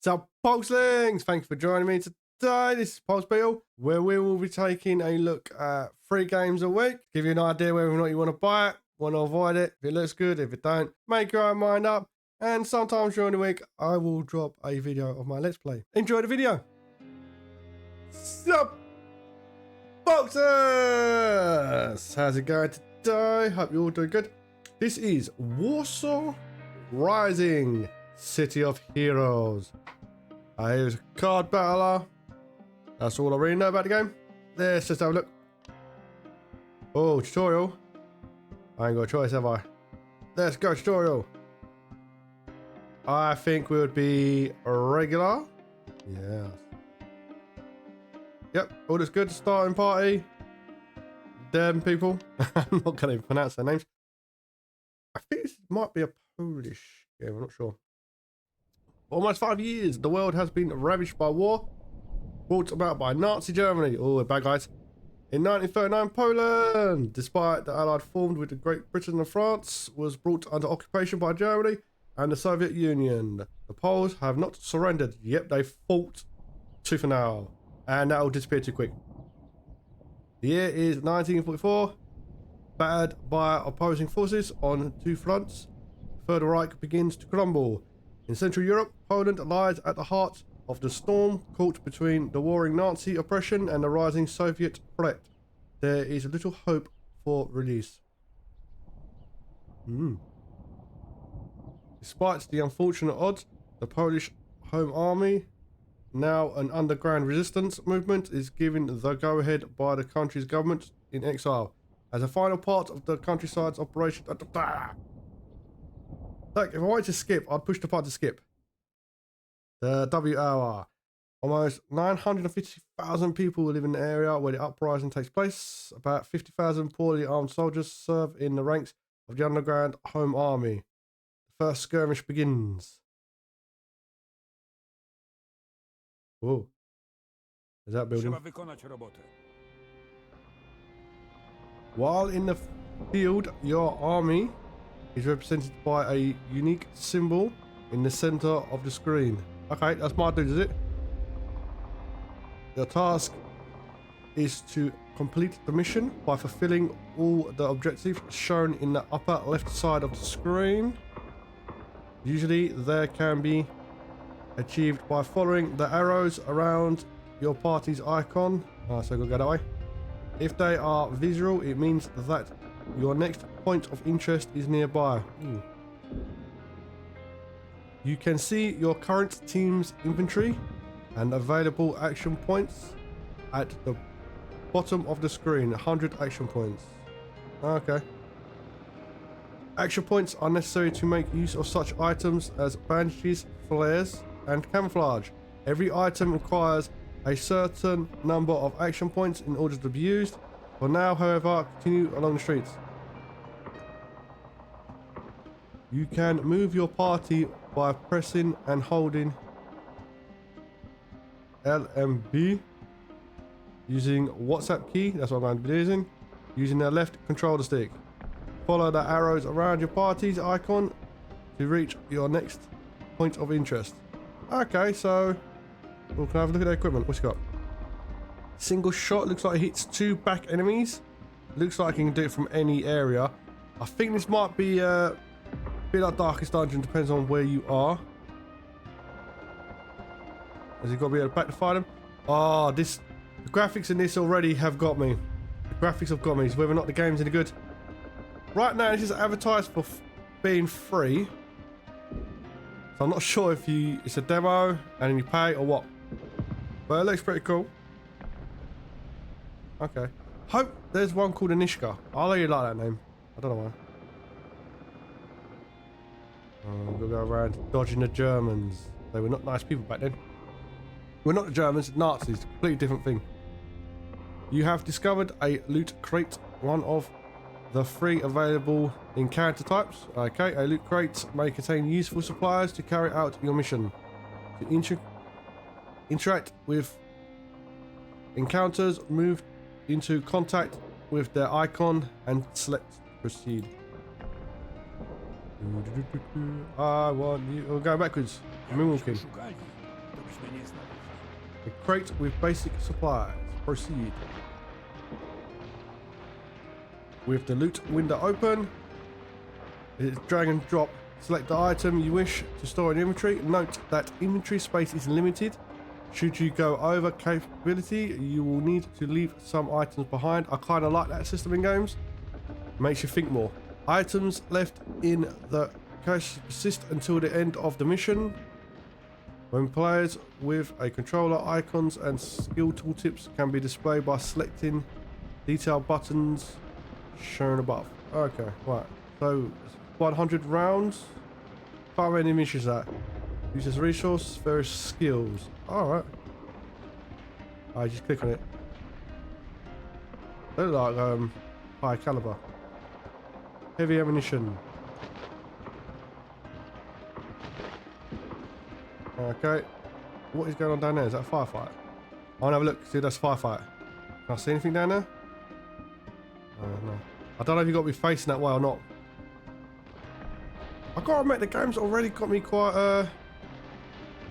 So, Pulselings, thanks for joining me today. This is PulseBeetle, where we will be taking a look at 3 games a week. Give you an idea whether or not you want to buy it, want to avoid it. If it looks good, if it don't, make your own mind up. And sometimes during the week, I will drop a video of my Let's Play. Enjoy the video. Sup, Pulsers! How's it going today? Hope you're all doing good. This is Warsaw Rising, City of Heroes. Here's a card battler. That's all I really know about the game. Let's just have a look. Oh, tutorial. I ain't got a choice, have I? Let's go, tutorial. I think we would be regular. Yes. Yep, all is good. Starting party. Them people. I'm not going to pronounce their names. I think this might be a Polish game. I'm not sure. For almost 5 years, the world has been ravaged by war, brought about by Nazi Germany. Oh, we're bad guys. In 1939, Poland, despite the Allied formed with Great Britain and France, was brought under occupation by Germany and the Soviet Union. The Poles have not surrendered. Yep, they fought tooth and nail, and that will disappear too quick. The year is 1944. Battered by opposing forces on 2 fronts, the Third Reich begins to crumble. In Central Europe, Poland lies at the heart of the storm caught between the warring Nazi oppression and the rising Soviet threat. There is little hope for release. Despite the unfortunate odds, the Polish Home Army, now an underground resistance movement, is given the go-ahead by the country's government in exile. As a final part of the countryside's operation. Look, if I wanted to skip, I'd push the part to skip. The WAR. Almost 950,000 people live in the area where the uprising takes place. About 50,000 poorly armed soldiers serve in the ranks of the underground Home Army. The first skirmish begins. Whoa. Is that building? While in the field, your army is represented by a unique symbol in the center of the screen. Okay, that's my dude, is it? Your task is to complete the mission by fulfilling all the objectives shown in the upper left side of the screen. Usually they can be achieved by following the arrows around your party's icon. So I'm gonna go that way. If they are visual, it means that your next point of interest is nearby. You can see your current team's inventory and available action points at the bottom of the screen. 100 action points. Okay. Action points are necessary to make use of such items as bandages, flares, and camouflage. Every item requires a certain number of action points in order to be used. For now, however, continue along the streets. You can move your party by pressing and holding LMB, using WhatsApp key, that's what I'm going to be using, using the left controller stick. Follow the arrows around your party's icon to reach your next point of interest. Okay, so can I have a look at the equipment? What's it got? Single shot, looks like it hits 2 back enemies. Looks like you can do it from any area. I think this might be a bit like Darkest Dungeon, depends on where you are. Has he got to be able to back to fight them? Oh, the graphics in this already have got me. The graphics have got me, so whether or not the game's any good. Right now, this is advertised for being free. So I'm not sure if it's a demo and then you pay or what. But it looks pretty cool. Okay. Hope there's one called Anishka. I really like that name. I don't know why. We'll go around dodging the Germans. They were not nice people back then. We're not the Germans, Nazis. Completely different thing. You have discovered a loot crate. One of the 3 available encounter types. Okay, a loot crate may contain useful supplies to carry out your mission. To interact with encounters, move into contact with their icon and select proceed. I want you. We'll go backwards. Moonwalking. A crate with basic supplies. Proceed. With the loot window open, it's drag and drop. Select the item you wish to store in inventory. Note that inventory space is limited. Should you go over capability, you will need to leave some items behind. I kind of like that system in games. Makes you think more. Items left in the cache persist until the end of the mission. When players with a controller, icons and skill tooltips can be displayed by selecting detailed buttons shown above. Okay, right. So 100 rounds. Can't remember any missions that. Uses resource, various skills. Alright. I just click on it. They look like high caliber. Heavy ammunition. Okay. What is going on down there? Is that a firefight? I want to have a look. See, that's a firefight. Can I see anything down there? No. I don't know if you've got to be facing that way or not. I gotta admit, the game's already got me quite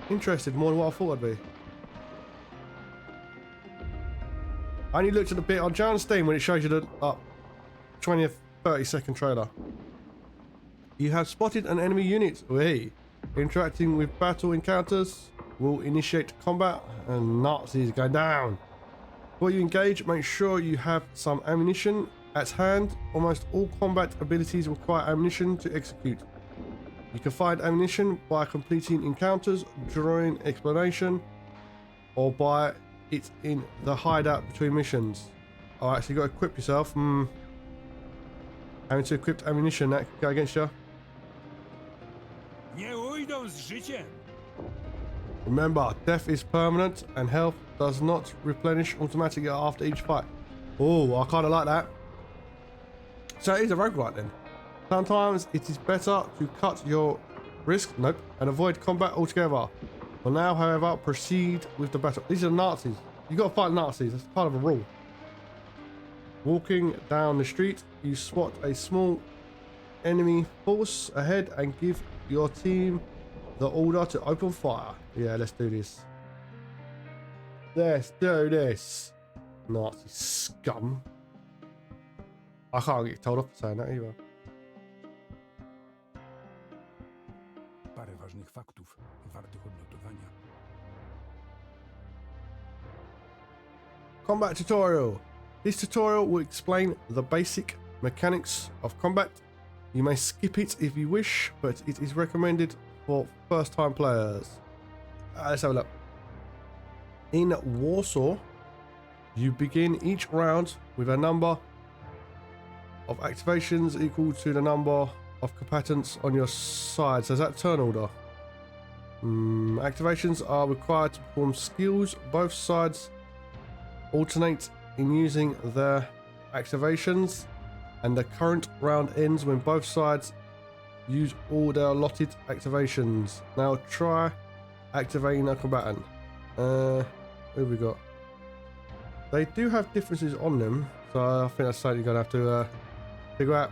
interested, more than what I thought I'd be. I only looked at the bit on Steam when it shows you the 20 or 30 second trailer. You have spotted an enemy unit. Hey. Interacting with battle encounters will initiate combat and Nazis go down. Before you engage, make sure you have some ammunition at hand. Almost all combat abilities require ammunition to execute. You can find ammunition by completing encounters, drawing explanation, or by it in the hideout between missions. Alright, so you got to equip yourself. Having to equip ammunition that can go against you. Remember, death is permanent and health does not replenish automatically after each fight. Oh, I kind of like that. So it is a roguelike then. Sometimes it is better to cut your risk, and avoid combat altogether. For now, however, proceed with the battle. These are Nazis. You got to fight Nazis. That's part of a rule. Walking down the street, you spot a small enemy force ahead and give your team the order to open fire. Yeah, let's do this. Let's do this. Nazi scum. I can't get told off for saying that either. Parę ważnych faktów wartych odnotowania. Combat tutorial. This tutorial will explain the basic mechanics of combat. You may skip it if you wish, but it is recommended for first-time players. Let's have a look. In Warsaw, you begin each round with a number of activations equal to the number of combatants on your side. So is that turn order? Activations are required to perform skills. Both sides alternate in using their activations, and the current round ends when both sides use all their allotted activations. Now try activating a combatant. Who have we got? They do have differences on them, so I think that's something you're going to have to figure out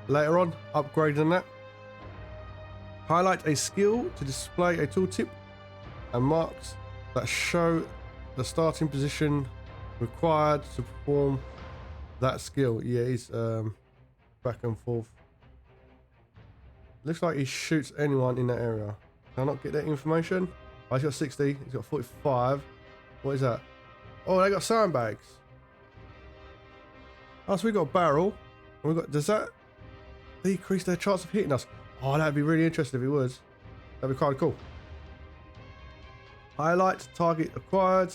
later on, upgrading that. Highlight a skill to display a tooltip and marks that show the starting position required to perform that skill. Yeah, he's back and forth. Looks like he shoots anyone in that area. Can I not get that information? Oh, he's got 60. He's got 45. What is that? Oh, they got sandbags. Oh, so we got a barrel. And we got. Does that decrease their chance of hitting us? Oh, that'd be really interesting if it was. That'd be kind of cool. Highlight target acquired.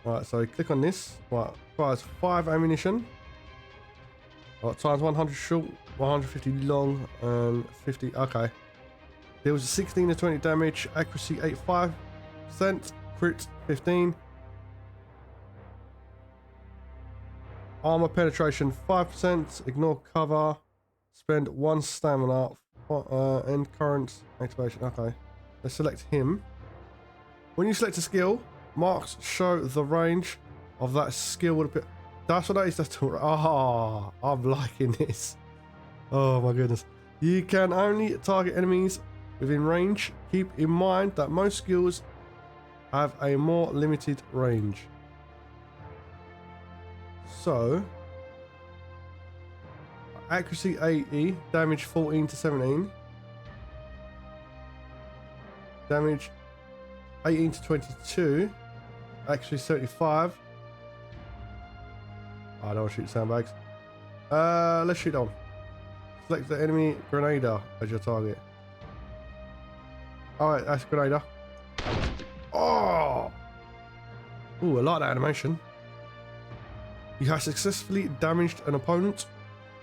Right, so click on this. Right, requires 5 ammunition. Right, times 100 short, 150 long, and 50. Okay. There was 16 to 20 damage, accuracy 85%, crit 15, armor penetration 5%, ignore cover, spend 1 stamina, end current activation. Okay, let's select him. When you select a skill, marks show the range of that skill would appear. That's what that is. That's ah, I'm liking this. Oh my goodness. You can only target enemies within range. Keep in mind that most skills have a more limited range. So, accuracy 80, damage 14 to 17. Damage 18 to 22. Actually 75. I don't want to shoot sandbags. Let's shoot on. Select the enemy Grenadier as your target. Alright, that's Grenadier. Oh! Ooh, I like that animation. You have successfully damaged an opponent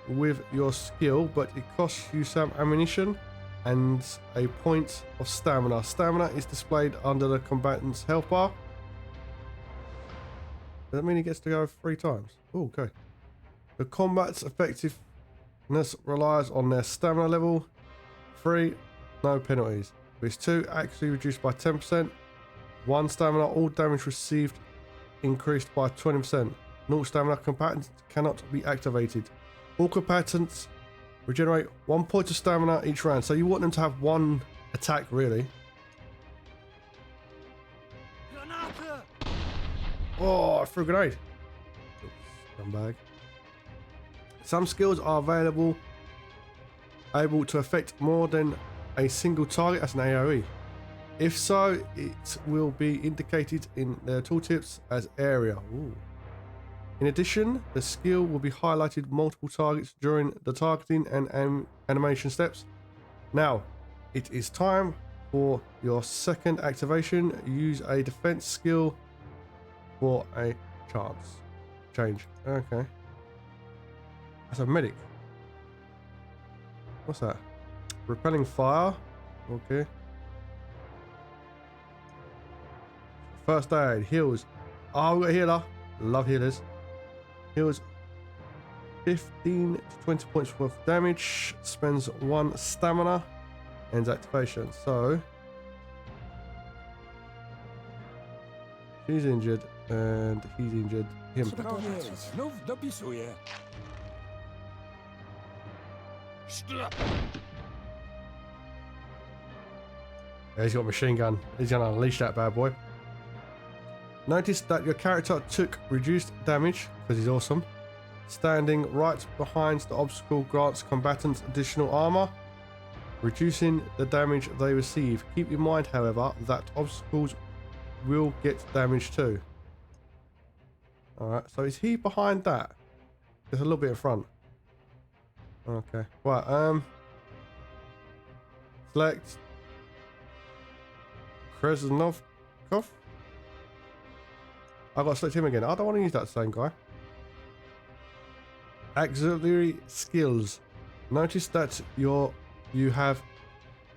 with your skill, but it costs you some ammunition and a point of stamina. Stamina is displayed under the combatant's health bar. Does that mean he gets to go 3 times? Oh, okay. The combat's effectiveness relies on their stamina level. 3, no penalties. With 2, accuracy reduced by 10%. 1 stamina, all damage received increased by 20%. 0 stamina, combatants cannot be activated. All combatants regenerate 1 point of stamina each round. So you want them to have 1 attack, really. Oh, I threw a grenade. Scumbag. Some skills are available, able to affect more than a single target. That's an AoE. If so, it will be indicated in their tooltips as area. Ooh. In addition, the skill will be highlighted multiple targets during the targeting and animation steps. Now, it is time for your second activation. Use a defense skill for a chance. Change. Okay. That's a medic. What's that? Repelling fire. Okay. First aid. Heals. Oh, we got a healer. Love healers. Heals 15 to 20 points worth of damage. Spends 1 stamina. Ends activation. So she's injured and he's injured. Him. Znów dopisuję. Yeah, he's got a machine gun. He's gonna unleash that bad boy. Notice that your character took reduced damage because he's awesome. Standing right behind the obstacle grants combatants additional armor, reducing the damage they receive. Keep in mind, however, that obstacles will get damage too. Alright, so is he behind that? Just a little bit in front. Okay. Right, select Krasnovkov. I've got to select him again. I don't want to use that same guy. Auxiliary skills. Notice that you have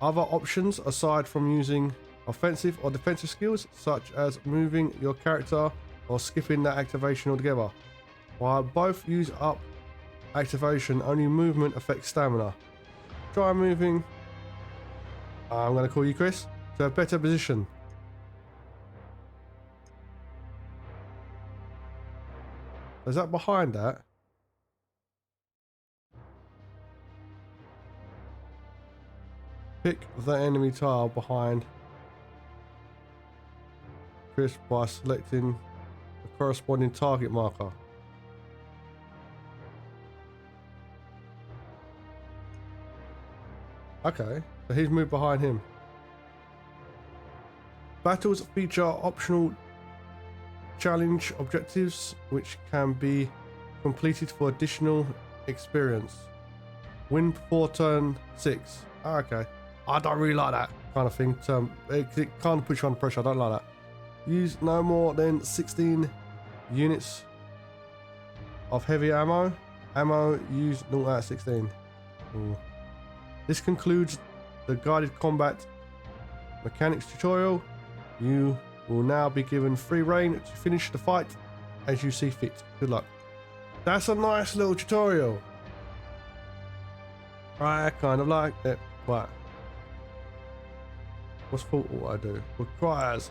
other options aside from using offensive or defensive skills, such as moving your character or skipping that activation altogether. While both use up activation, only movement affects stamina. Try moving. I'm going to call you Chris, to a better position. Is that behind that? Pick the enemy tile behind Chris by selecting the corresponding target marker. Okay, so he's moved behind him. Battles feature optional challenge objectives which can be completed for additional experience. Win before turn 6. Okay. I don't really like that kind of thing. It kind of puts you under pressure. I don't like that. Use no more than 16 units of heavy ammo. Ammo used 0 out of 16. Ooh. This concludes the guided combat mechanics tutorial. You will now be given free reign to finish the fight as you see fit. Good luck. That's a nice little tutorial. I kind of like it. Right. What's fault what I do? Requires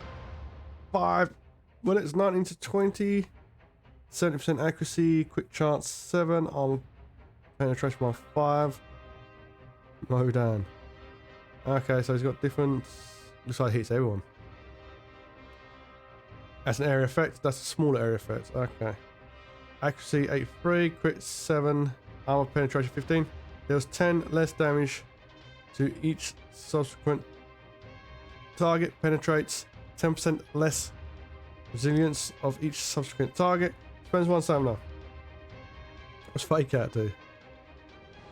5 bullets, 19 to 20, 70% accuracy, quick chance 7, armor penetration by 5. Low down. Okay, so he's got different. Looks like he hits everyone. That's an area effect. That's a smaller area effect. Okay. Accuracy 83, crit 7, armor penetration 15. Deals 10 less damage to each subsequent target. Penetrates 10% less resilience of each subsequent target. Spends 1 stamina. What's Fake Out do?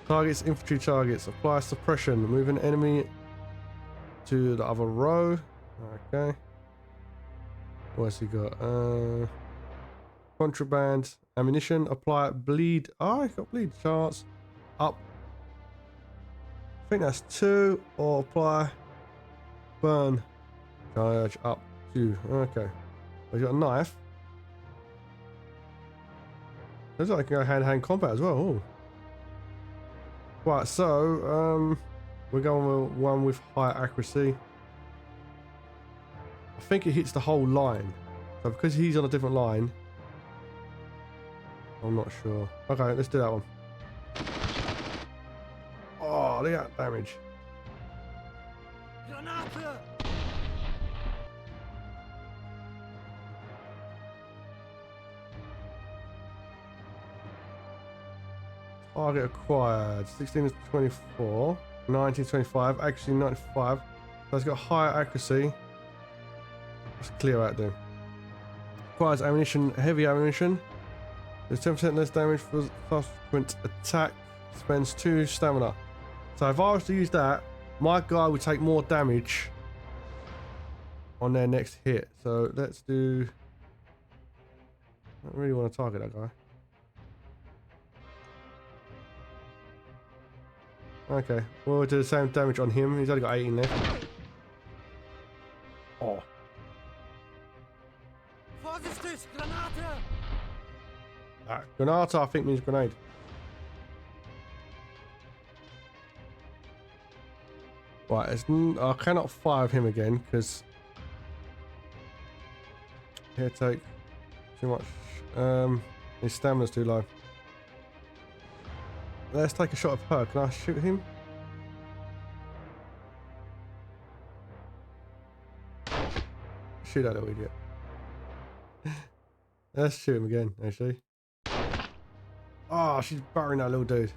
Targets infantry targets. Apply suppression. Move an enemy to the other row. Okay. What's he got? Contraband. Ammunition. Apply bleed. Oh, he's got bleed charts. Up. I think that's 2. Or apply burn. Charge up 2. Okay. He's got a knife. Looks like I can go hand-to-hand combat as well. Ooh. Right, so we're going with one with high accuracy. I think it hits the whole line. So because he's on a different line, I'm not sure. Okay, let's do that one. Oh, look at that damage. Target acquired. 16 to 24. 19 to 25. Actually 95. So it's got higher accuracy. Let's clear out there. Requires ammunition, heavy ammunition. There's 10% less damage for subsequent attack. Spends 2 stamina. So if I was to use that, my guy would take more damage on their next hit. So let's do... I don't really want to target that guy. Okay, we'll do the same damage on him. He's only got 18 left. Oh. Granata, I think, means grenade. Right, I cannot fire him again because he'll take too much. His stamina's too low. Let's take a shot of her. Can I shoot him? Shoot that little idiot. Let's shoot him again, actually. Oh, she's burying that little dude.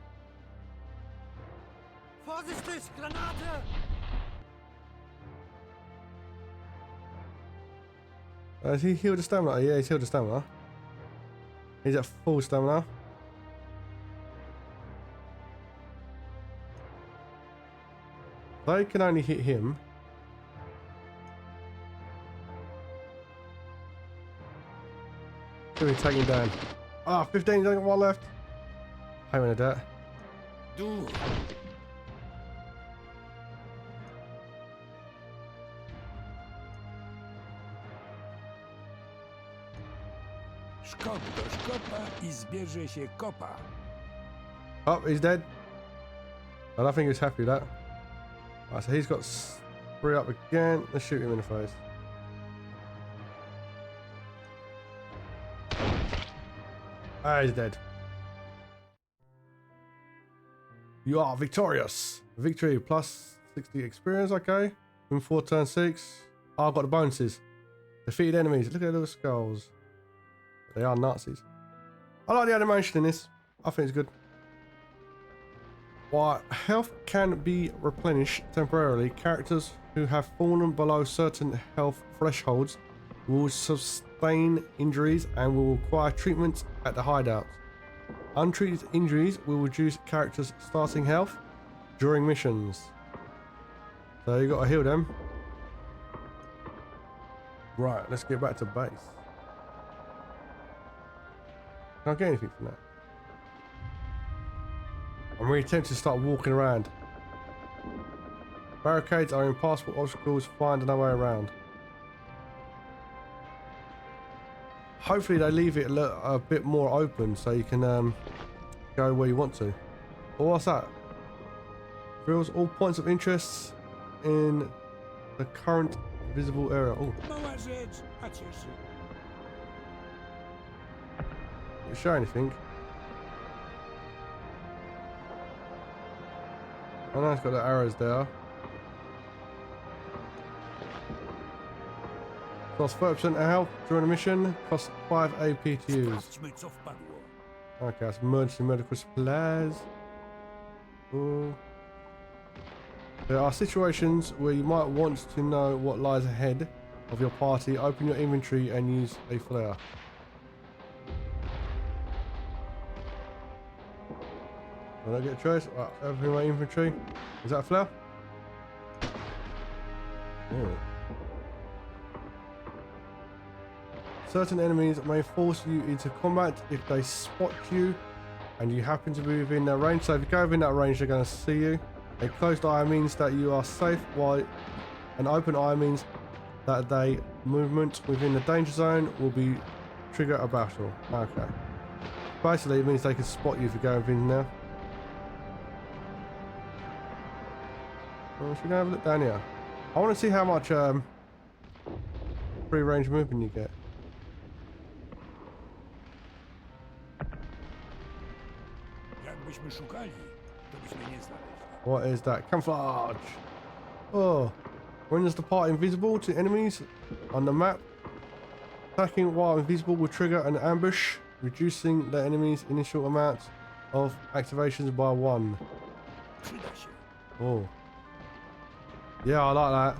Has he healed the stamina? Yeah, he's healed the stamina. He's at full stamina. They can only hit him. Should we take him down? Ah, 15, he's only got 1 left. Hang on a that. Du. Szkop do szkopa I zbierze się kopa. Oh, he's dead. I don't think he's happy with that. Right, so he's got 3 up again. Let's shoot him in the face. Ah, he's dead. You are victorious. Victory plus 60 experience, okay. In 4 turn 6. Oh, I've got the bonuses. Defeated enemies. Look at those skulls. They are Nazis. I like the animation in this. I think it's good. While health can be replenished temporarily, characters who have fallen below certain health thresholds will sustain injuries and will require treatment at the hideout. Untreated injuries will reduce characters' starting health during missions. So you got to heal them. Right, let's get back to base. Can't get anything from that. I'm really tempted to start walking around. Barricades are impassable obstacles. Find another way around. Hopefully they leave it a bit more open so you can go where you want to. But what's that? Reveals all points of interest in the current visible area. Oh. Does it show anything? I know it's got the arrows there. Costs 30% health during a mission. Costs 5 AP to use. Sprawdźmy, co wpadło. Okay, that's emergency medical supplies. Ooh. There are situations where you might want to know what lies ahead of your party. Open your inventory and use a flare. I don't get a choice. Right, open my inventory. Is that a flare? Ooh. Certain enemies may force you into combat if they spot you and you happen to be within their range. So if you go within that range, they're going to see you. A closed eye means that you are safe, while an open eye means that their movement within the danger zone will be trigger a battle. Okay. Basically, it means they can spot you if you go within there. Well, should we go have a look down here? I want to see how much free range movement you get. Jakbyśmy szukali, to byśmy nie znaleźli. What is that? Camouflage! Oh. Renders the part invisible to enemies on the map. Attacking while invisible will trigger an ambush, reducing the enemy's initial amount of activations by 1. Przyda się. Oh. Yeah, I like that.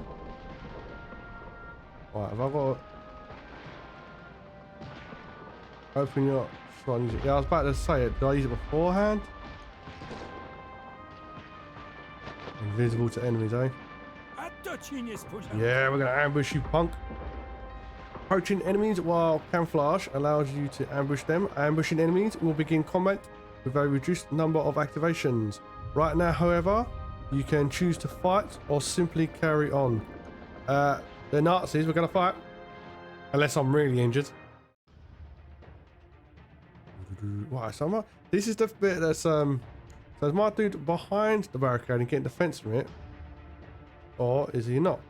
Right, have I got to open your... Yeah, I was about to say it. Did I use it beforehand? Invisible to enemies, eh? A to ci nie spodziewałem. Yeah, we're gonna ambush you, punk. Approaching enemies while camouflage allows you to ambush them. Ambushing enemies will begin combat with a reduced number of activations. Right now, however, you can choose to fight or simply carry on. They're Nazis, we're gonna fight. Unless I'm really injured. Wow, so this is the bit that's so is my dude behind the barricade and getting defense from it? Or is he not?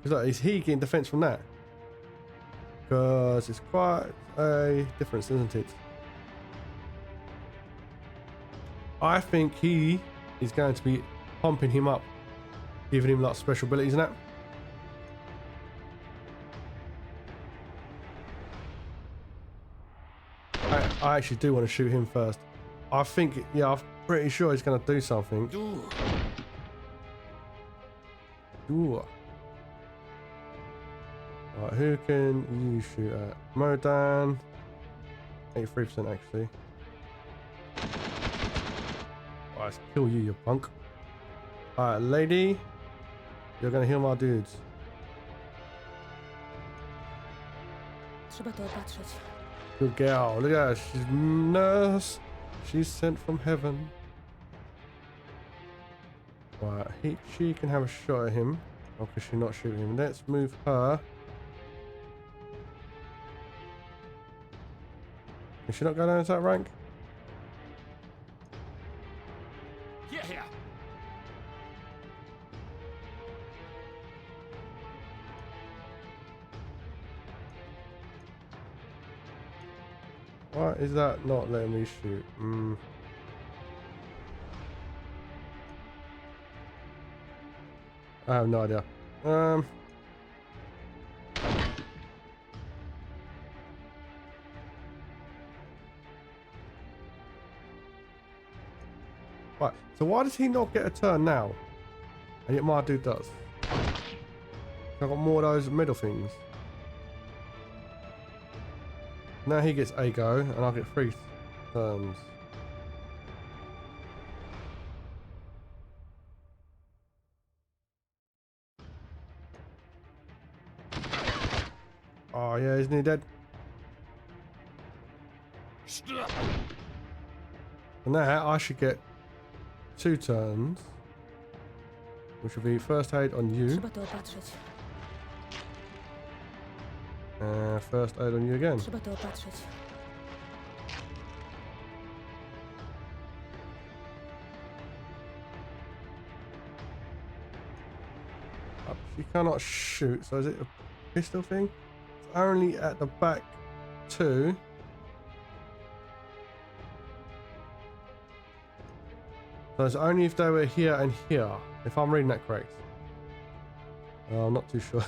Is he getting defense from that? Because it's quite a difference, isn't it? I think he is going to be pumping him up, giving him like special abilities and that. I actually do want to shoot him first. I think, yeah, I'm pretty sure he's going to do something. Ooh. Right, who can you shoot at? Modan. 83% actually. Alright, let's kill you, you punk. Alright, lady. You're going to heal my dudes. Trzeba to opatrzyć. Good girl. Look at her. She's nurse. She's sent from heaven. Right, she can have a shot at him. Or can she not shoot him? Let's move her. Can she not go down to that rank? Yeah, yeah. Why is that not letting me shoot? I have no idea. Right, so why does he not get a turn now? And yet my dude does. I've got more of those middle things. Now he gets a go, and I'll get 3 turns. Oh yeah, isn't he dead? And now I should get 2 turns, which will be first aid on you, Trzeba to opatrzyć. first aid on you again. Trzeba to opatrzyć. She cannot shoot, so is it a pistol thing? It's only at the back 2. So it's only if they were here and here, if I'm reading that correct. I'm not too sure.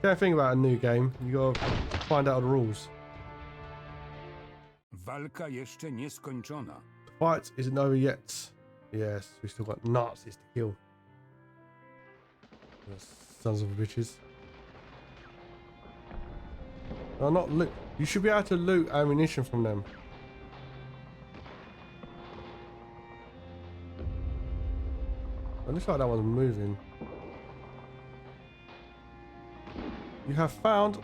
Can't think about a new game. You gotta find out the rules. Walka jeszcze nieskończona. The fight isn't over yet. Yes, we still got Nazis to kill. Sons of bitches. No, not loot. You should be able to loot ammunition from them. It looks like that one's moving. You have found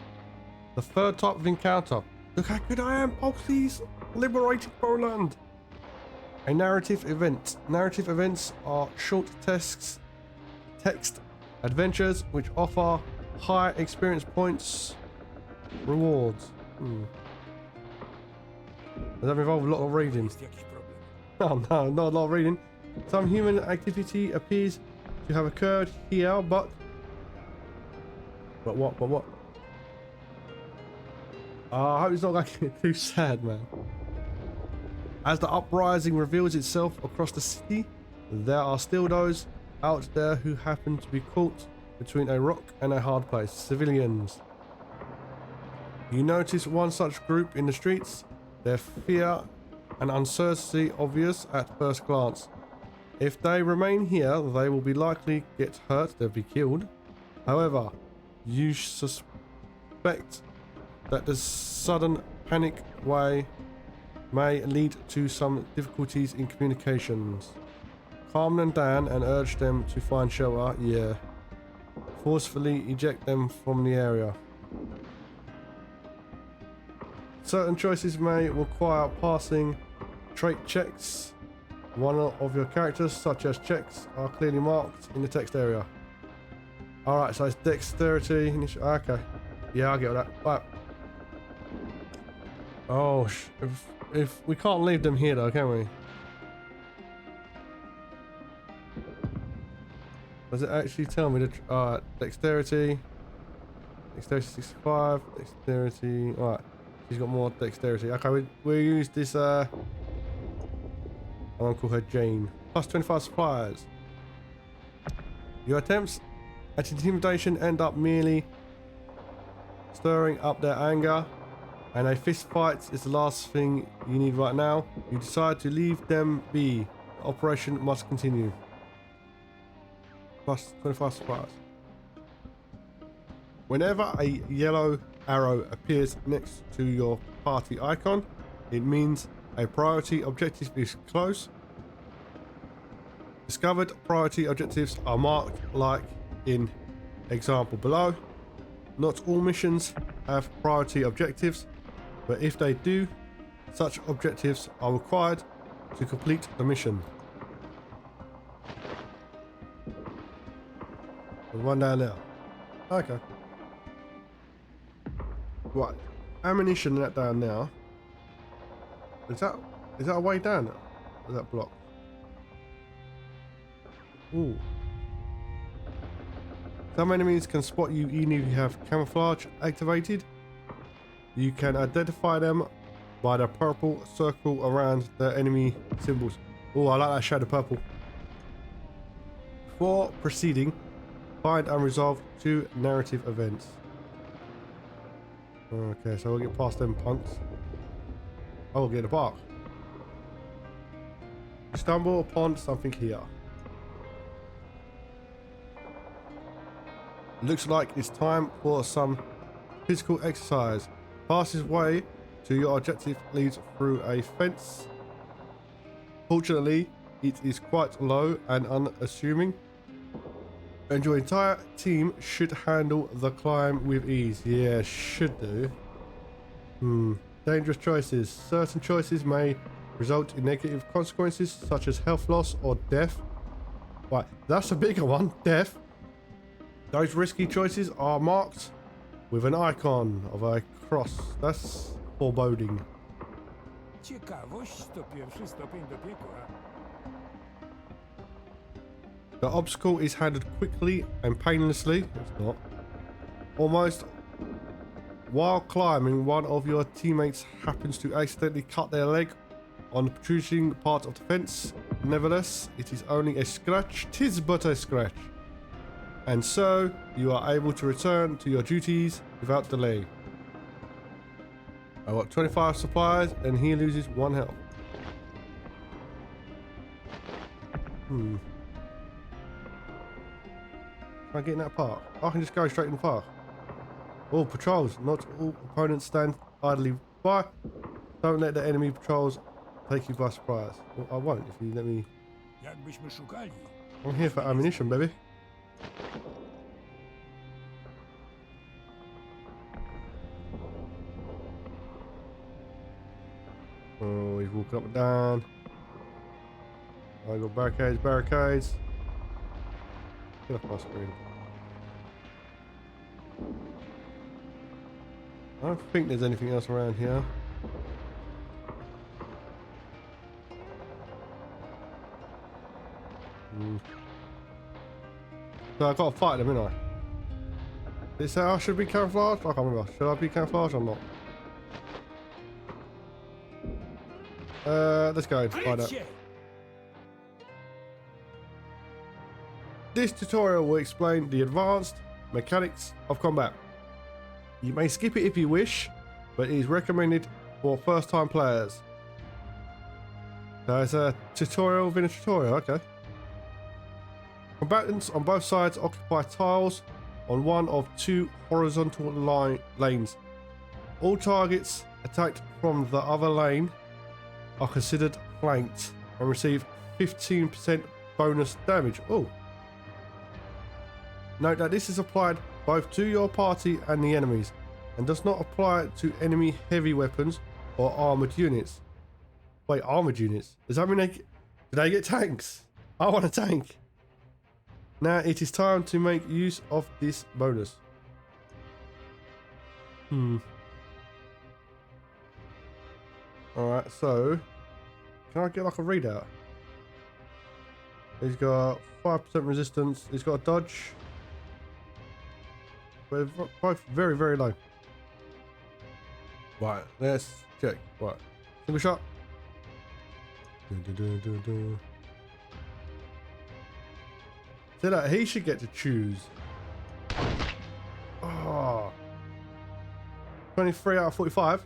the third type of encounter. Look how good I am, oh please! Liberating Poland! A narrative event. Narrative events are short text adventures which offer high experience points rewards. Does that involve a lot of reading? Jest jakiś problem. No, not a lot of reading. Some human activity appears to have occurred here, but what? I hope it's not going to get too sad, man. As the uprising reveals itself across the city, there are still those out there who happen to be caught between a rock and a hard place. Civilians. You notice one such group in the streets. Their fear and uncertainty obvious at first glance. If they remain here, they will be likely get hurt, they'll be killed. However, you suspect that the sudden panic way may lead to some difficulties in communications. Calm them down and urge them to find shelter. Yeah. Forcefully eject them from the area. Certain choices may require passing trait checks. One of your characters, such as checks, are clearly marked in the text area. Alright, so it's dexterity. Okay. Yeah, I get that. Right. Oh, if we can't leave them here though, can we? Does it actually tell me the dexterity? Dexterity 65, dexterity. Alright, she's got more dexterity. Okay, we'll use this. I'm gonna call her Jane. Plus 25 supplies. Your attempts at intimidation end up merely stirring up their anger, and a fist fight is the last thing you need right now. You decide to leave them be. The operation must continue. Plus 25 supplies. Whenever a yellow arrow appears next to your party icon, it means a priority objective is close. Discovered priority objectives are marked like in example below. Not all missions have priority objectives, but if they do, such objectives are required to complete the mission. There's one down there. Okay. Right. Ammunition that down now. Is that a way down there? Or is that blocked? Ooh. Some enemies can spot you even if you have camouflage activated. You can identify them by the purple circle around the enemy symbols. Oh, I like that shade of purple. Before proceeding, find and resolve 2 narrative events. Okay, so we'll get past them punks. Oh, we'll get a bark. Stumble upon something here. Looks like it's time for some physical exercise. Fastest way to your objective leads through a fence. Fortunately, it is quite low and unassuming, and your entire team should handle the climb with ease. Yeah, should do. Dangerous choices. Certain choices may result in negative consequences such as health loss or death. Right, that's a bigger one. Death. Those risky choices are marked with an icon of a cross. That's foreboding. Ciekawość to pierwszy stopień do piekła. The obstacle is handled quickly and painlessly. It's not. Almost. While climbing, one of your teammates happens to accidentally cut their leg on the protruding part of the fence. Nevertheless, it is only a scratch. 'Tis but a scratch. and so you are able to return to your duties without delay. I got 25 supplies and he loses 1 health. Can I get in that park? I can just go straight in the park. All patrols, not all opponents stand idly by. Don't let the enemy patrols take you by surprise. Well, I won't if you let me. Jakbyśmy szukali, I'm here for ammunition, baby. Oh, he's walking up and down. I got barricades, barricades. Get off my screen. I don't think there's anything else around here. So I've got to fight them, haven't I? Did it say I should be camouflaged? I can't remember. Should I be camouflaged or not? Let's go and find out. Kryć się! This tutorial will explain the advanced mechanics of combat. You may skip it if you wish, but it is recommended for first-time players. So it's a tutorial within a tutorial, okay. Combatants on both sides occupy tiles on one of 2 horizontal lanes. All targets attacked from the other lane are considered flanked and receive 15% bonus damage. Oh. Note that this is applied both to your party and the enemies, and does not apply to enemy heavy weapons or armored units. Wait, armored units? Does that mean do they get tanks? I want a tank. Now it is time to make use of this bonus. Alright, so can I get like a readout? He's got 5% resistance, he's got a dodge. We're both very, very low. Right, let's check. Right, single shot. See that? He should get to choose. Oh. 23 out of 45.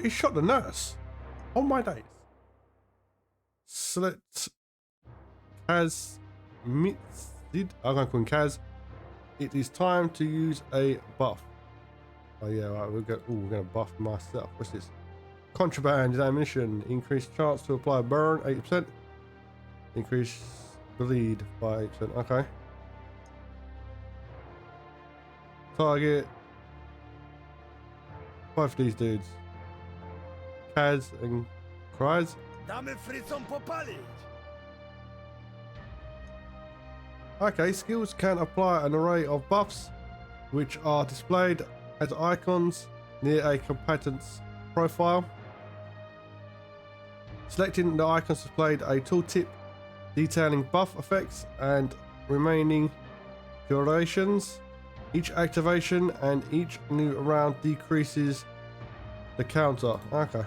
He shot the nurse. On my days. Select Kaz Mitzid. I'm going to call him Kaz. It is time to use a buff. Oh yeah, right, we're going to buff myself. What's this? Contraband ammunition. Increased chance to apply burn 80%. Increase bleed by 8%. Okay. Target both of these dudes. Kaz and Cries. Damy frycom popalić! Okay, skills can apply an array of buffs which are displayed as icons near a combatant's profile. Selecting the icons displayed a tooltip detailing buff effects and remaining durations. Each activation and each new round decreases the counter. Okay.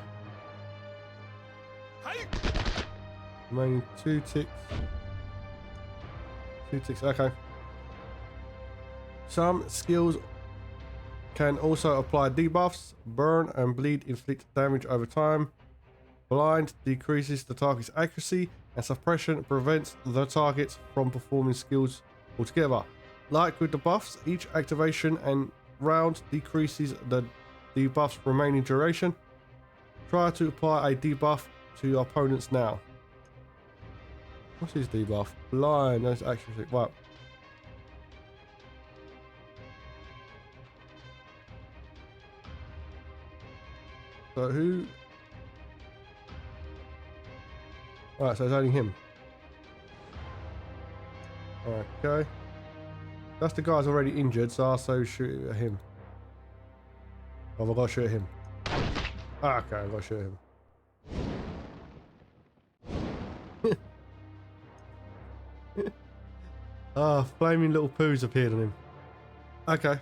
Remaining 2 ticks. 2 ticks, okay. Some skills can also apply debuffs. Burn and bleed inflict damage over time. Blind decreases the target's accuracy, and suppression prevents the target from performing skills altogether. Like with the buffs, each activation and round decreases the debuff's remaining duration. Try to apply a debuff to your opponents now. What's his debuff? Blind, that's accuracy. Right. So who? Alright, so it's only him. Alright, okay. That's the guy's already injured, so I'll also shoot at him. Oh, I've got to shoot at him. Ah, okay, I've got to shoot at him. Ah, flaming little poos appeared on him. Okay.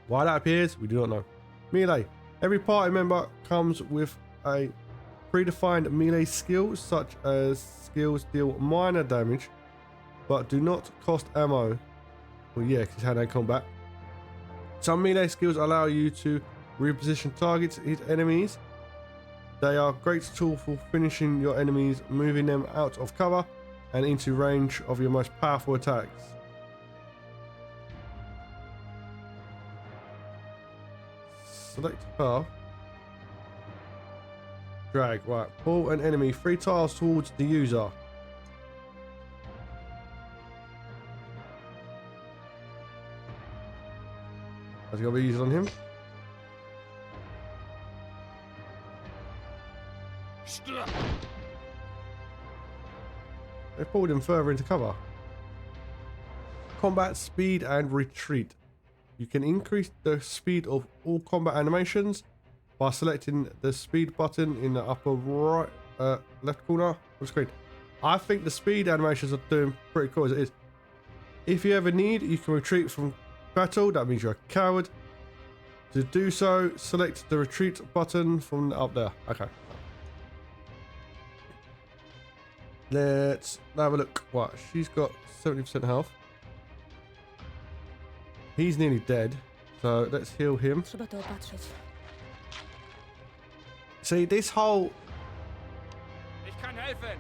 Why that appears, we do not know. Melee. Every party member comes with a predefined melee skills, such as skills deal minor damage, but do not cost ammo. Well, yeah, because hand-to-hand combat. Some melee skills allow you to reposition targets, hit enemies. They are a great tool for finishing your enemies, moving them out of cover and into range of your most powerful attacks. Select path. Drag, right. Pull an enemy 3 tiles towards the user. That's gonna be used on him. They pulled him further into cover. Combat speed and retreat. You can increase the speed of all combat animations by selecting the speed button in the upper right, left corner of the screen. I think the speed animations are doing pretty cool as it is. If you ever need, you can retreat from battle. That means you're a coward. To do so, select the retreat button from up there. Okay. Let's have a look. What? She's got 70% health. He's nearly dead. So let's heal him. Trzeba to opatrzyć. See, this whole... Ich kann helfen.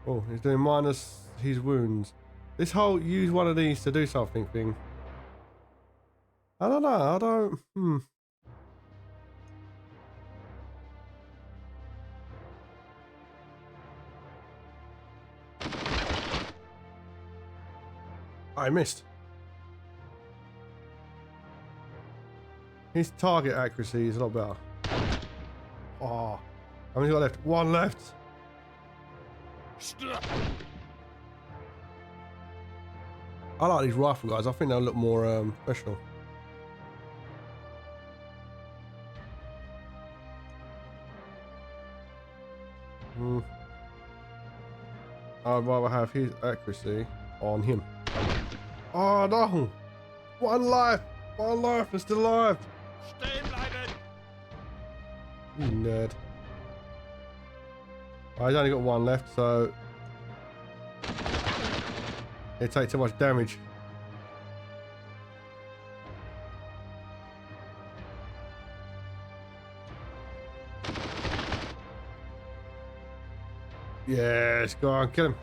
Oh, he's doing minus his wounds. This whole use one of these to do something thing. I don't know. I don't... I missed. His target accuracy is a lot better. Oh, how many got left? 1 left. I like these rifle guys. I think they'll look more professional. I'd rather have his accuracy on him. Oh no! 1 life! 1 life is still alive! Stehen bleiben. You nerd. He's only got 1 left, so it takes too much damage. Yes, go on, kill him.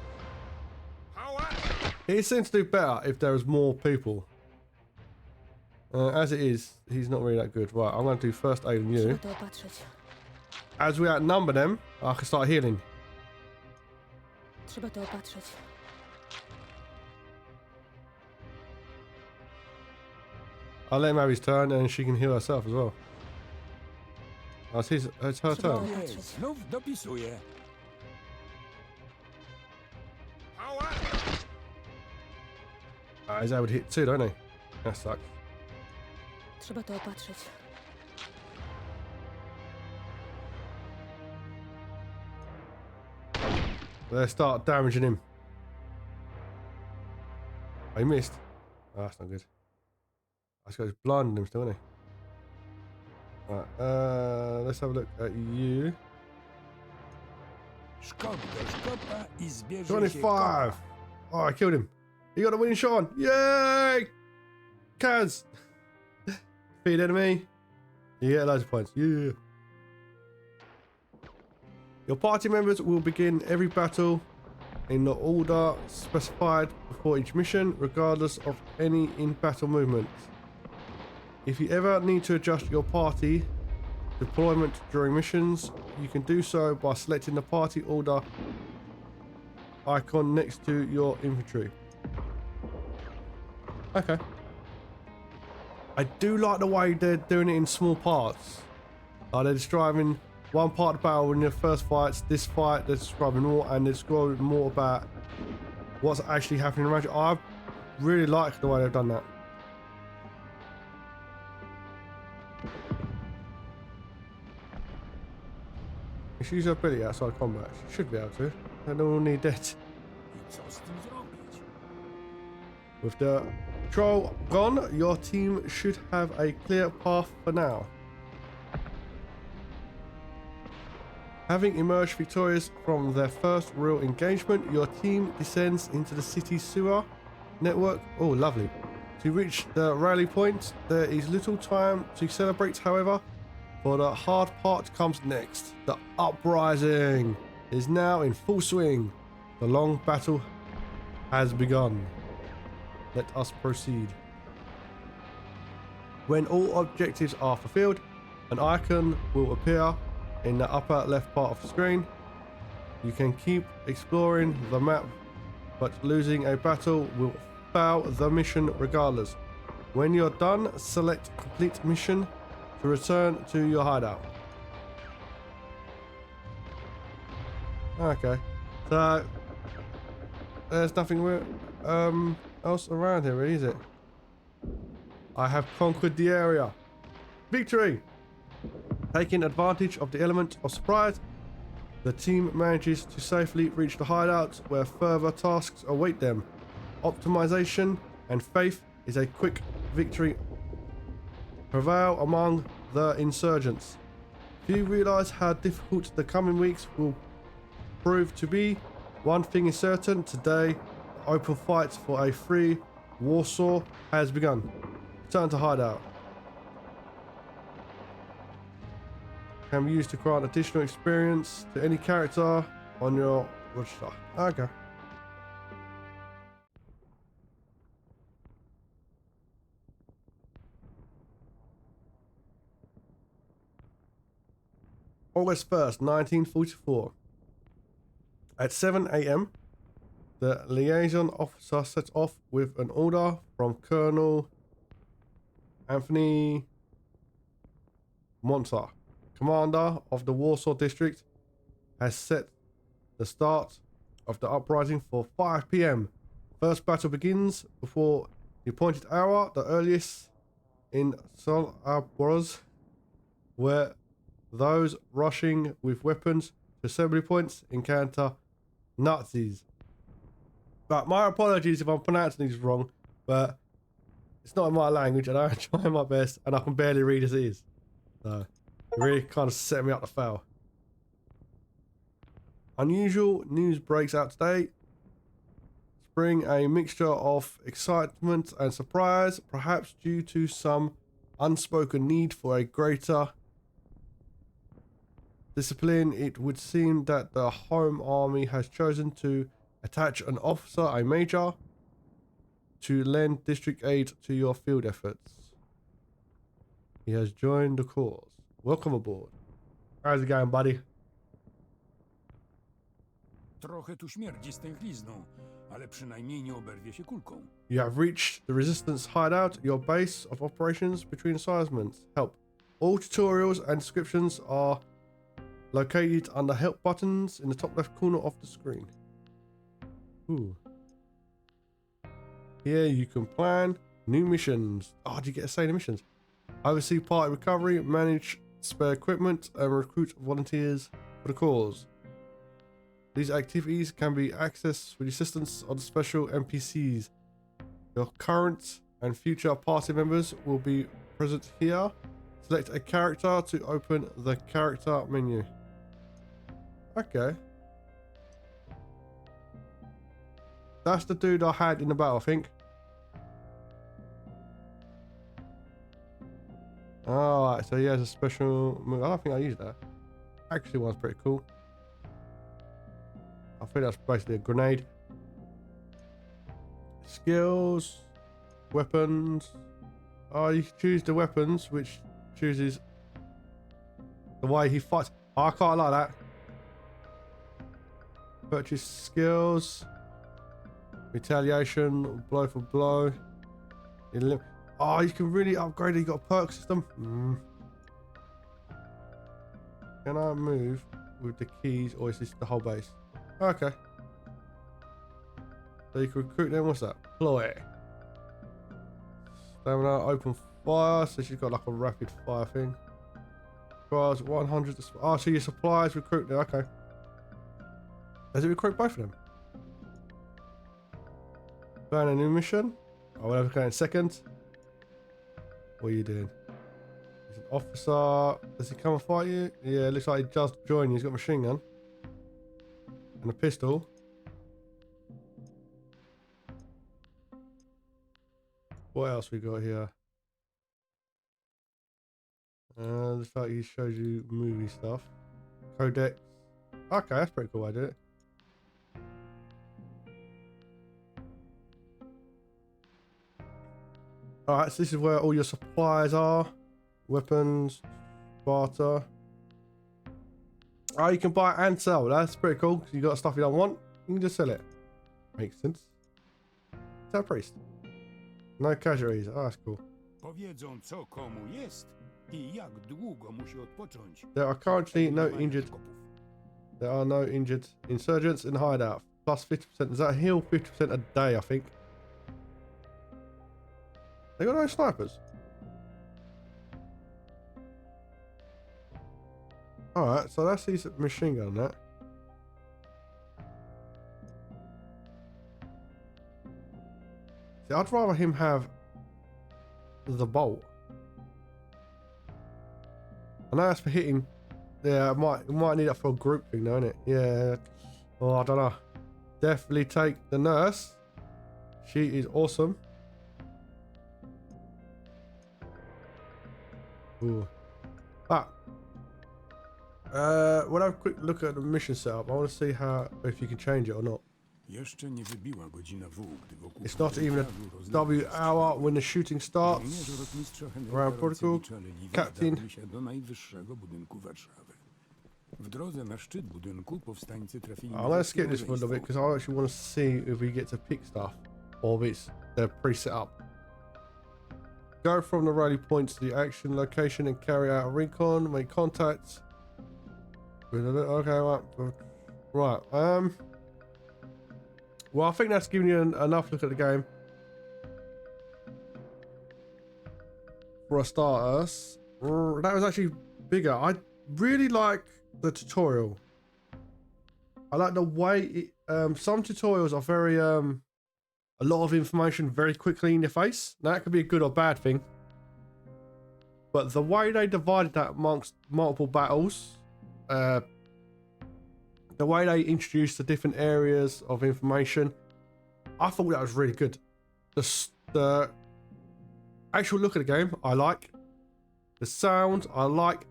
He seems to do better if there is more people. As it is, he's not really that good. Right, I'm going to do first aid on you. Trzeba to opatrzyć. As we outnumber them, I can start healing. Trzeba to opatrzyć. I'll let him have his turn and she can heal herself as well. Oh, it's her turn. Jest, znów dopisuję. He's able to hit 2, don't he? That sucks. Trzeba to opatrzyć. Let's start damaging him. Oh, he missed. Oh, that's not good. That's got his blind on him still, isn't he? Right, let's have a look at you. Szkop do szkopa I zbierze 25! Oh, I killed him. You got a winning shot on. Yay! Kaz! Feed enemy. You get loads of points. Yeah. Your party members will begin every battle in the order specified before each mission, regardless of any in-battle movements. If you ever need to adjust your party deployment during missions, you can do so by selecting the party order icon next to your infantry. Okay. I do like the way they're doing it in small parts. They're describing one part of the battle in the first fights, this fight they're describing more, and they're describing more about what's actually happening around you. I really like the way they've done that. She use her ability outside combat. She should be able to. They don't all need that. I co z tym zrobić? With the troll gone, your team should have a clear path for now. Having emerged victorious from their first real engagement, your team descends into the city sewer network. Oh, lovely. To reach the rally point, there is little time to celebrate, however, for the hard part comes next. The uprising is now in full swing. The long battle has begun. Let us proceed. When all objectives are fulfilled, an icon will appear in the upper left part of the screen. You can keep exploring the map, but losing a battle will fail the mission regardless. When you're done, select complete mission to return to your hideout. Okay, so there's nothing else around here, really, is it? I have conquered the area. Victory! Taking advantage of the element of surprise, the team manages to safely reach the hideout where further tasks await them. Optimization and faith is a quick victory prevail among the insurgents. Few realize how difficult the coming weeks will prove to be. One thing is certain, today the open fight for a free Warsaw has begun. Return to hideout. Can be used to grant additional experience to any character on your register. Okay. August 1st, 1944. At 7 a.m., the liaison officer sets off with an order from Colonel Anthony Monta, commander of the Warsaw district, has set the start of the uprising for 5 p.m. First battle begins before the appointed hour, the earliest in Solabros, where those rushing with weapons to assembly points encounter Nazis. But my apologies if I'm pronouncing these wrong, but it's not in my language and I'm trying my best and I can barely read as it is. So it really kind of set me up to fail. Unusual news breaks out today. Spring a mixture of excitement and surprise, perhaps due to some unspoken need for a greater discipline. It would seem that the Home Army has chosen to attach an officer, a major, to lend district aid to your field efforts. He has joined the cause. Welcome aboard. How's it going, buddy? Trochę tu śmierdzi stęchlizną, ale przynajmniej nie oberwie się kulką. You have reached the resistance hideout, your base of operations between assignments. Help. All tutorials and descriptions are located under help buttons in the top left corner of the screen. Ooh. Here you can plan new missions. Oh, do you get to say the missions? Oversee party recovery, manage spare equipment, and recruit volunteers for the cause. These activities can be accessed with the assistance of the special NPCs. Your current and future party members will be present here. Select a character to open the character menu. Okay. That's the dude I had in the battle, I think. Alright, so he has a special move. I don't think I used that. Actually, one's pretty cool. I think that's basically a grenade. Skills, weapons. Oh, you choose the weapons, which chooses the way he fights. Oh, I quite like that. Purchase skills. Retaliation, blow for blow. Oh, you can really upgrade it. You got a perk system. Can I move with the keys, or is this the whole base? Okay. So you can recruit them. What's that? Ploy. Stamina, open fire. So she's got like a rapid fire thing. Requires 100. Oh, so your supplies recruit them. Okay. Does it recruit both of them? Plan a new mission. Oh, we'll have to go in second. What are you doing? He's an officer. Does he come and fight you? Yeah, looks like he just joined you. He's got a machine gun. And a pistol. What else we got here? Looks like he shows you movie stuff. Codex. Okay, that's pretty cool. I did it. Alright, so this is where all your supplies are. Weapons, barter. Oh, you can buy and sell. That's pretty cool. Because you got stuff you don't want, you can just sell it. Makes sense. Is that a priest? No casualties. Oh, that's cool. Powiedzą, co komu jest i jak długo musi odpocząć. There are currently no injured. There are no injured insurgents in the hideout. Plus 50%. Does that heal 50% a day, I think? They got no snipers. Alright, so that's his machine gun, that. See, I'd rather him have the bolt. I know that's for hitting. Yeah, it might need that for a group thing, though, innit? Yeah. Oh, I don't know. Definitely take the nurse. She is awesome. Ooh. But we'll have a quick look at the mission setup. I want to see if you can change it or not. Jeszcze nie wybiła godzina W, gdy wokół It's not even a W hour when the shooting starts. Around protocol, captain. się do najwyższego budynku Warszawy. W drodze na szczyt budynku powstańcy trafili I'm going to skip this for a little bit because I actually want to see if we get to pick stuff or if they're pre-set up. Go from the rally point to the action location and carry out a recon. Make contacts. Okay, right. Well, I think that's giving you enough look at the game. For a starter, that was actually bigger. I really like the tutorial. I like the way it, some tutorials are very a lot of information very quickly in your face. Now, that could be a good or bad thing. But the way they divided that amongst multiple battles, the way they introduced the different areas of information, I thought that was really good. The actual look of the game, I like. The sound, I like.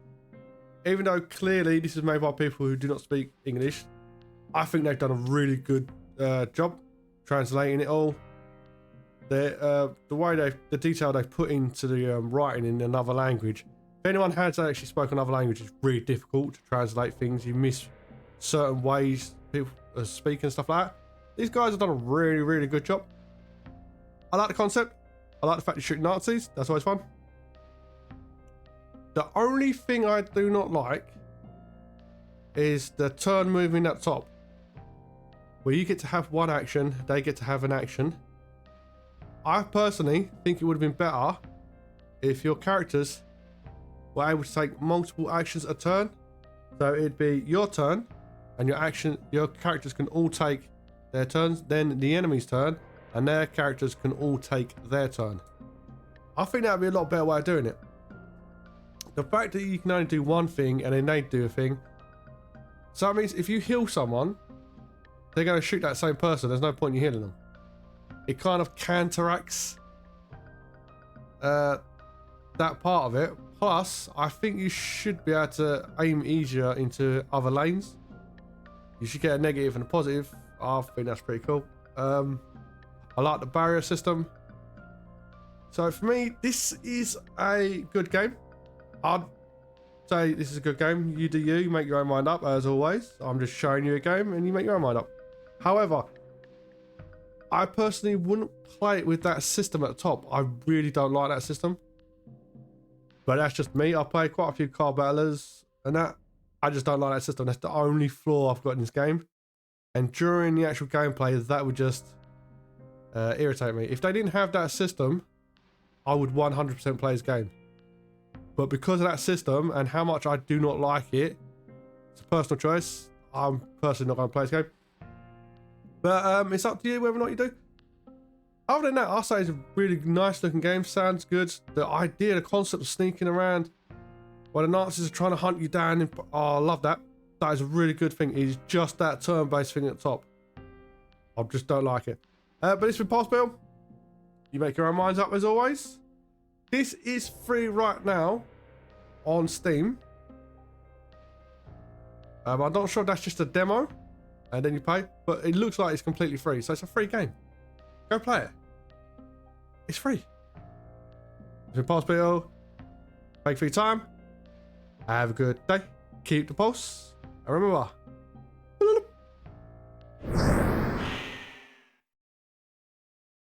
Even though clearly this is made by people who do not speak English, I think they've done a really good job translating it all. The way the detail they've put into the writing in another language. If anyone has actually spoken another language, it's really difficult to translate things. You miss certain ways people speak and stuff like that. These guys have done a really, really good job. I like the concept. I like the fact you're shooting Nazis. That's always fun. The only thing I do not like is the turn moving at top, where you get to have one action, they get to have an action. I personally think it would have been better if your characters were able to take multiple actions a turn. So it'd be your turn, and your characters can all take their turns, then the enemy's turn, and their characters can all take their turn. I think that would be a lot better way of doing it. The fact that you can only do one thing and then they do a thing, so that means if you heal someone, they're going to shoot that same person. There's no point in you healing them. It kind of counteracts that part of it. Plus, I think you should be able to aim easier into other lanes. You should get a negative and a positive. I think that's pretty cool. I like the barrier system. So for me, this is a good game. I'd say this is a good game. You do you, make your own mind up as always. I'm just showing you a game and you make your own mind up. However, I personally wouldn't play it with that system at the top. I really don't like that system. But that's just me. I play quite a few car battlers and that. I just don't like that system. That's the only flaw I've got in this game. And during the actual gameplay, that would just irritate me. If they didn't have that system, I would 100% play this game. But because of that system and how much I do not like it, it's a personal choice. I'm personally not going to play this game. But it's up to you whether or not you do. Other than that, I'll say it's a really nice looking game. Sounds good. The idea, the concept of sneaking around Where the Nazis are trying to hunt you down. Oh, I love that. That is a really good thing. It's just that turn-based thing at the top. I just don't like it. But it's been PulseBeetle. You make your own minds up as always. This is free right now on Steam. I'm not sure if that's just a demo and then you pay, but it looks like it's completely free. So it's a free game. Go play it. It's free. It's been PulseBeetle. Thank you for your time. Have a good day. Keep the pulse. And remember,